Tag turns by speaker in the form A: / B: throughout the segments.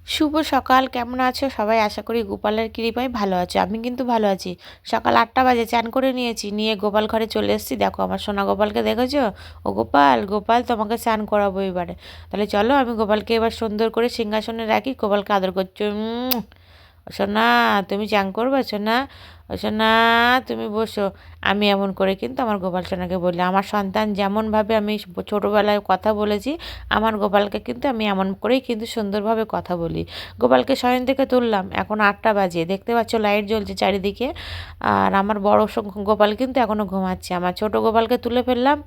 A: শুভ সকাল, কেমন আছো সবাই? আশা করি গোপালের কৃপায় ভালো আছো। আমি কিন্তু ভালো আছি। সকাল 8টা বাজে, চান করে নিয়েছি, নিয়ে গোপাল ঘরে চলে এসেছি। দেখো আমার সোনা গোপালকে দেখেছো? ও গোপাল, গোপাল তোমাকে চান করাবো এবারে। তাহলে চলো আমি গোপালকে এবার সুন্দর করে সিংহাসনে রাখি। গোপালকে আদর করছো। সোনা, তুমি চান করবে সোনা? সোনা, তুমি বসো। আমি এমন করে কিন্তু আমার গোপাল সোনাকে বলি। আমার সন্তান যেমনভাবে আমি ছোটোবেলায় কথা বলেছি, আমার গোপালকে কিন্তু আমি এমন করেই কিন্তু সুন্দরভাবে কথা বলি। গোপালকে শয়ন থেকে তুললাম, এখন 8টা বাজে, দেখতে পাচ্ছ লাইট জ্বলছে চারিদিকে। আর আমার বড় গোপাল কিন্তু এখনও ঘুমাচ্ছে। আমার ছোট গোপালকে তুলে ফেললাম,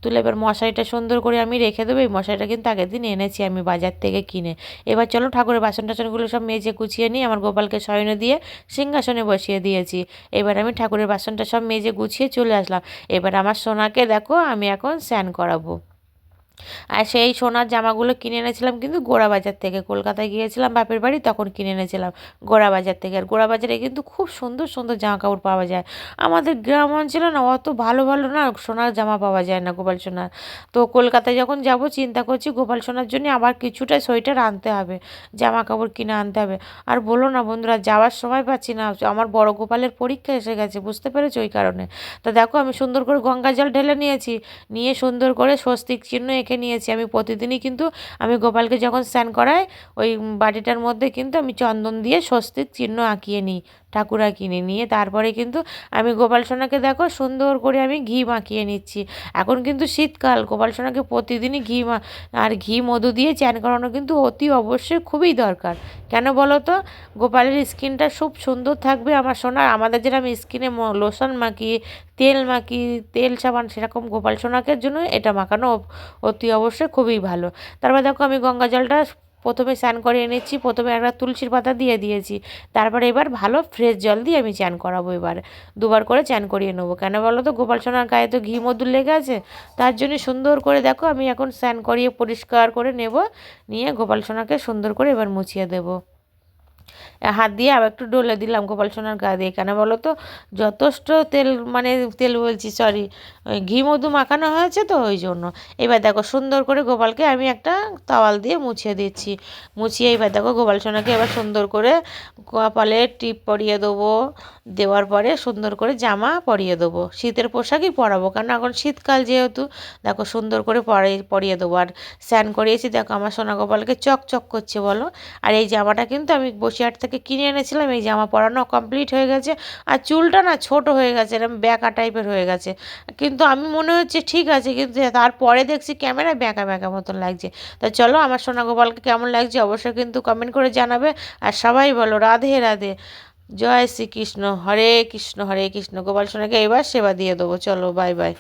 A: তুলে এবার মশারিটা সুন্দর করে আমি রেখে দেবো। এই মশারিটা কিন্তু আগের দিন এনেছি আমি বাজার থেকে কিনে। এবার চলো ঠাকুরের বাসন টাসনগুলো সব মেজে গুছিয়ে নিই। আমার গোপালকে শয়নে দিয়ে সিংহাসনে বসিয়ে দিয়েছি। এবার আমি ঠাকুরের বাসনটা সব মেজে গুছিয়ে চলে আসলাম। এবার আমার সোনাকে দেখো আমি এখন স্নান করাবো। আর সেই সোনার জামাগুলো কিনে এনেছিলাম কিন্তু গোড়া বাজার থেকে। কলকাতায় গিয়েছিলাম বাপের বাড়ি, তখন কিনে এনেছিলাম গোড়া বাজার থেকে। আর গোড়া বাজারে কিন্তু খুব সুন্দর সুন্দর জামা কাপড় পাওয়া যায়। আমাদের গ্রাম অঞ্চলে না অত ভালো ভালো না সোনার জামা পাওয়া যায় না গোপাল সোনার। তো কলকাতায় যখন যাব চিন্তা করছি গোপাল সোনার জন্য আবার কিছুটা সোয়েটার আনতে হবে, জামা কাপড় কিনে আনতে হবে। আর বলো না বন্ধুরা, যাওয়ার সময় পাচ্ছি না। আমার বড় গোপালের পরীক্ষা এসে গেছে, বুঝতে পেরেছো? ওই কারণে। তো দেখো আমি সুন্দর করে গঙ্গা জল ঢেলে নিয়েছি, নিয়ে সুন্দর করে স্বস্তিক চিহ্ন এঁকে নিয়েছি। আমি প্রতিদিনই কিন্তু আমি গোপালকে যখন স্নান করাই, ওই বাটিটার মধ্যে কিন্তু আমি চন্দন দিয়ে স্বস্তিক চিহ্ন আঁকিয়ে নিই, ঠাকুর আঁকিয়ে নিয়ে তারপরে কিন্তু আমি গোপাল সোনাকে দেখো সুন্দর করে আমি ঘি মাখিয়ে নিচ্ছি। এখন কিন্তু শীতকাল, গোপাল সোনাকে প্রতিদিনই আর ঘি মধু দিয়ে চান করানো কিন্তু অতি অবশ্যই খুবই দরকার। কেন বলো তো? গোপালের স্কিনটা খুব সুন্দর থাকবে আমার সোনার। আমাদের যেরকম স্কিনে লোশন মাখি, তেল মাখি, তেল সাবান, সেরকম গোপাল সোনাকের জন্য এটা মাখানো অতি অবশ্যই খুবই ভালো। তারপর দেখো আমি গঙ্গা জলটা প্রথমে স্নান করিয়ে নিচ্ছি। প্রথমে একটা তুলসীর পাতা দিয়ে দিয়েছি, তারপরে এবার ভালো ফ্রেশ জল দিয়ে আমি চান করাবো। এবার দুবার করে চান করিয়ে নেবো। কেন বলো তো? গোপাল সোনার গায়ে তো ঘি মধুর লেগে আছে, তার জন্য সুন্দর করে দেখো আমি এখন স্নান করিয়ে পরিষ্কার করে নেব। নিয়ে গোপাল সোনাকে সুন্দর করে এবার মুছিয়ে দেবো। হাত দিয়ে আবার একটু ডলে দিলাম গোপাল সোনার গা দিয়ে। কেন বলো তো? যথেষ্ট তেল, মানে তেল বলছি, সরি, ঘি মধু মাখানো হয়েছে তো ওই জন্য। এবার দেখো সুন্দর করে গোপালকে আমি একটা তাওয়াল দিয়ে মুছিয়ে দিচ্ছি। মুছিয়ে এবার দেখো গোপাল সোনাকে এবার সুন্দর করে কপালে টিপ পরিয়ে দেবো। দেওয়ার পরে সুন্দর করে জামা পরিয়ে দেবো, শীতের পোশাকই পরাবো, কারণ এখন শীতকাল যেহেতু। দেখো সুন্দর করে পরিয়ে দেবো। আর স্নান করিয়েছি, দেখো আমার সোনা গোপালকে চকচক করছে বলো। আর এই জামাটা কিন্তু আমি বসিরহাট থেকে কিনে এনেছিলাম। এই জামা পরানো কমপ্লিট হয়ে গেছে। আর চুলটা না ছোট হয়ে গেছে, এরকম ব্যাকা টাইপের হয়ে গেছে। কিন্তু আমি মনে হচ্ছে ঠিক আছে, কিন্তু তারপরে দেখছি ক্যামেরায় ব্যাকা ব্যাকা মতন লাগছে। তা চলো আমার সোনা গোপালকে কেমন লাগছে অবশ্যই কিন্তু কমেন্ট করে জানাবে। আর সবাই বলো রাধে রাধে, জয় শ্রীকৃষ্ণ, হরে কৃষ্ণ হরে কৃষ্ণ। গোপাল সোনাকে এবার সেবা দিয়ে দেবো। চলো, বাই বাই।